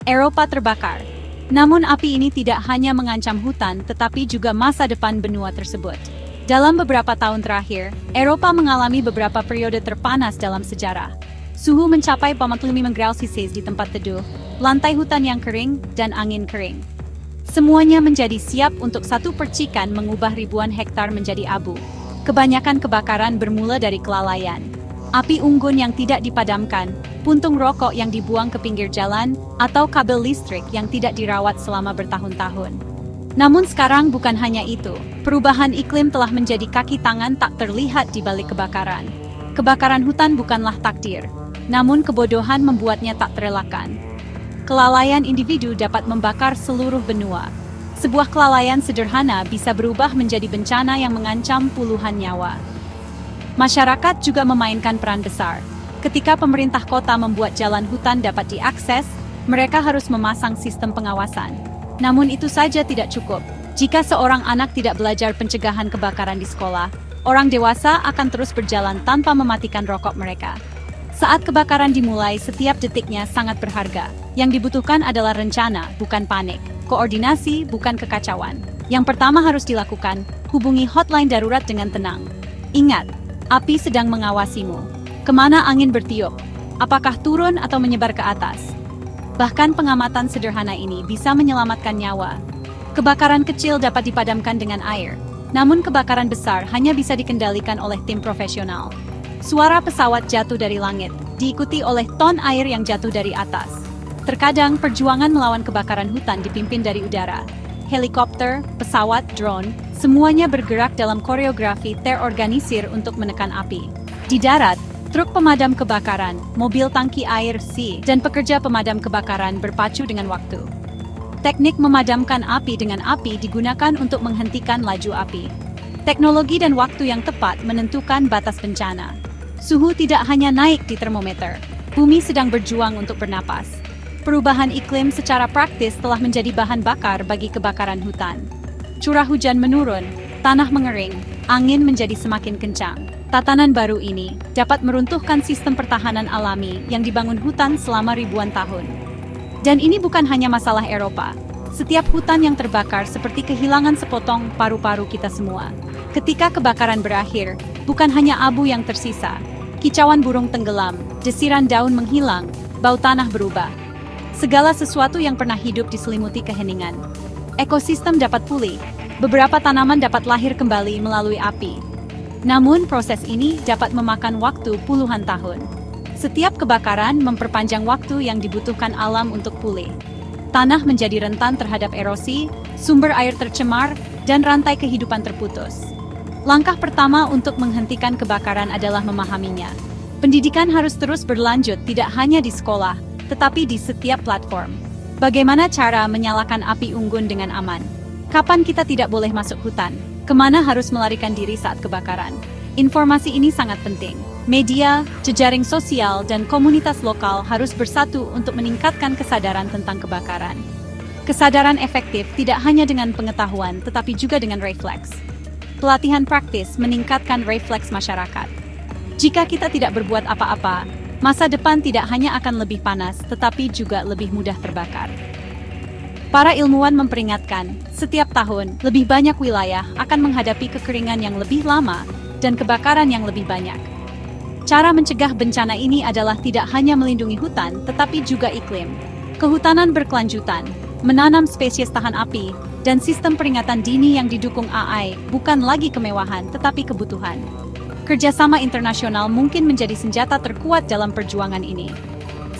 Eropa terbakar. Namun api ini tidak hanya mengancam hutan tetapi juga masa depan benua tersebut. Dalam beberapa tahun terakhir, Eropa mengalami beberapa periode terpanas dalam sejarah. Suhu mencapai 45 Celsius di tempat teduh, lantai hutan yang kering, dan angin kering. Semuanya menjadi siap untuk satu percikan mengubah ribuan hektar menjadi abu. Kebanyakan kebakaran bermula dari kelalaian. Api unggun yang tidak dipadamkan, puntung rokok yang dibuang ke pinggir jalan, atau kabel listrik yang tidak dirawat selama bertahun-tahun. Namun sekarang bukan hanya itu, perubahan iklim telah menjadi kaki tangan tak terlihat di balik kebakaran. Kebakaran hutan bukanlah takdir, namun kebodohan membuatnya tak terelakkan. Kelalaian individu dapat membakar seluruh benua. Sebuah kelalaian sederhana bisa berubah menjadi bencana yang mengancam puluhan nyawa. Masyarakat juga memainkan peran besar. Ketika pemerintah kota membuat jalan hutan dapat diakses, mereka harus memasang sistem pengawasan. Namun itu saja tidak cukup. Jika seorang anak tidak belajar pencegahan kebakaran di sekolah, orang dewasa akan terus berjalan tanpa mematikan rokok mereka. Saat kebakaran dimulai, setiap detiknya sangat berharga. Yang dibutuhkan adalah rencana, bukan panik. Koordinasi, bukan kekacauan. Yang pertama harus dilakukan, hubungi hotline darurat dengan tenang. Ingat, api sedang mengawasimu. Kemana angin bertiup? Apakah turun atau menyebar ke atas? Bahkan pengamatan sederhana ini bisa menyelamatkan nyawa. Kebakaran kecil dapat dipadamkan dengan air, namun kebakaran besar hanya bisa dikendalikan oleh tim profesional. Suara pesawat jatuh dari langit, diikuti oleh ton air yang jatuh dari atas. Terkadang perjuangan melawan kebakaran hutan dipimpin dari udara. Helikopter, pesawat, drone, semuanya bergerak dalam koreografi terorganisir untuk menekan api. Di darat, truk pemadam kebakaran, mobil tangki air C, dan pekerja pemadam kebakaran berpacu dengan waktu. Teknik memadamkan api dengan api digunakan untuk menghentikan laju api. Teknologi dan waktu yang tepat menentukan batas bencana. Suhu tidak hanya naik di termometer, bumi sedang berjuang untuk bernapas. Perubahan iklim secara praktis telah menjadi bahan bakar bagi kebakaran hutan. Curah hujan menurun, tanah mengering, angin menjadi semakin kencang. Tatanan baru ini dapat meruntuhkan sistem pertahanan alami yang dibangun hutan selama ribuan tahun. Dan ini bukan hanya masalah Eropa. Setiap hutan yang terbakar seperti kehilangan sepotong paru-paru kita semua. Ketika kebakaran berakhir, bukan hanya abu yang tersisa. Kicauan burung tenggelam, desiran daun menghilang, bau tanah berubah. Segala sesuatu yang pernah hidup diselimuti keheningan. Ekosistem dapat pulih, beberapa tanaman dapat lahir kembali melalui api. Namun proses ini dapat memakan waktu puluhan tahun. Setiap kebakaran memperpanjang waktu yang dibutuhkan alam untuk pulih. Tanah menjadi rentan terhadap erosi, sumber air tercemar, dan rantai kehidupan terputus. Langkah pertama untuk menghentikan kebakaran adalah memahaminya. Pendidikan harus terus berlanjut tidak hanya di sekolah, tetapi di setiap platform. Bagaimana cara menyalakan api unggun dengan aman? Kapan kita tidak boleh masuk hutan? Kemana harus melarikan diri saat kebakaran? Informasi ini sangat penting. Media, jejaring sosial, dan komunitas lokal harus bersatu untuk meningkatkan kesadaran tentang kebakaran. Kesadaran efektif tidak hanya dengan pengetahuan, tetapi juga dengan refleks. Pelatihan praktis meningkatkan refleks masyarakat. Jika kita tidak berbuat apa-apa, masa depan tidak hanya akan lebih panas, tetapi juga lebih mudah terbakar. Para ilmuwan memperingatkan, setiap tahun, lebih banyak wilayah akan menghadapi kekeringan yang lebih lama dan kebakaran yang lebih banyak. Cara mencegah bencana ini adalah tidak hanya melindungi hutan, tetapi juga iklim. Kehutanan berkelanjutan, menanam spesies tahan api, dan sistem peringatan dini yang didukung AI bukan lagi kemewahan, tetapi kebutuhan. Kerjasama internasional mungkin menjadi senjata terkuat dalam perjuangan ini.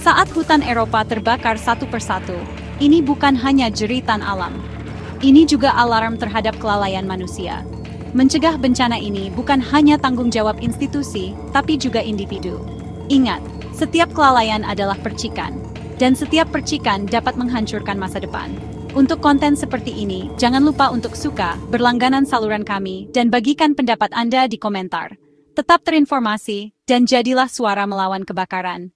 Saat hutan Eropa terbakar satu persatu, ini bukan hanya jeritan alam. Ini juga alarm terhadap kelalaian manusia. Mencegah bencana ini bukan hanya tanggung jawab institusi, tapi juga individu. Ingat, setiap kelalaian adalah percikan, dan setiap percikan dapat menghancurkan masa depan. Untuk konten seperti ini, jangan lupa untuk suka, berlangganan saluran kami, dan bagikan pendapat Anda di komentar. Tetap terinformasi, dan jadilah suara melawan kebakaran.